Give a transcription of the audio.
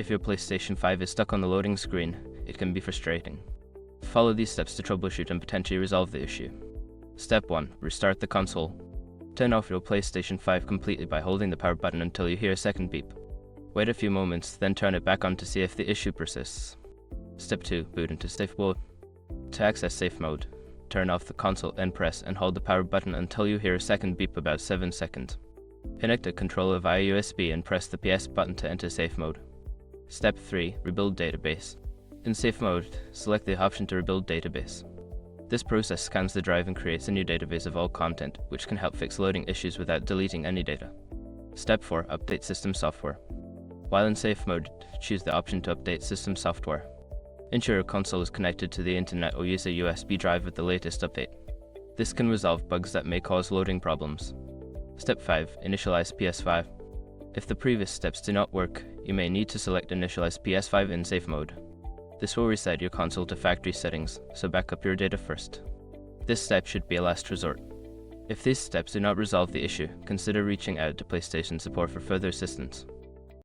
If your PlayStation 5 is stuck on the loading screen, it can be frustrating. Follow these steps to troubleshoot and potentially resolve the issue. Step 1. Restart the console. Turn off your PlayStation 5 completely by holding the power button until you hear a second beep. Wait a few moments, then turn it back on to see if the issue persists. Step 2. Boot into safe mode. To access safe mode, turn off the console and press and hold the power button until you hear a second beep about 7 seconds. Connect a controller via USB and press the PS button to enter safe mode. Step 3. Rebuild database. In safe mode, select the option to rebuild database. This process scans the drive and creates a new database of all content, which can help fix loading issues without deleting any data. Step 4. Update system software. While in safe mode, choose the option to update system software. Ensure your console is connected to the internet or use a USB drive with the latest update. This can resolve bugs that may cause loading problems. Step 5. Initialize PS5. If the previous steps do not work, you may need to select Initialize PS5 in safe mode. This will reset your console to factory settings, so back up your data first. This step should be a last resort. If these steps do not resolve the issue, consider reaching out to PlayStation support for further assistance.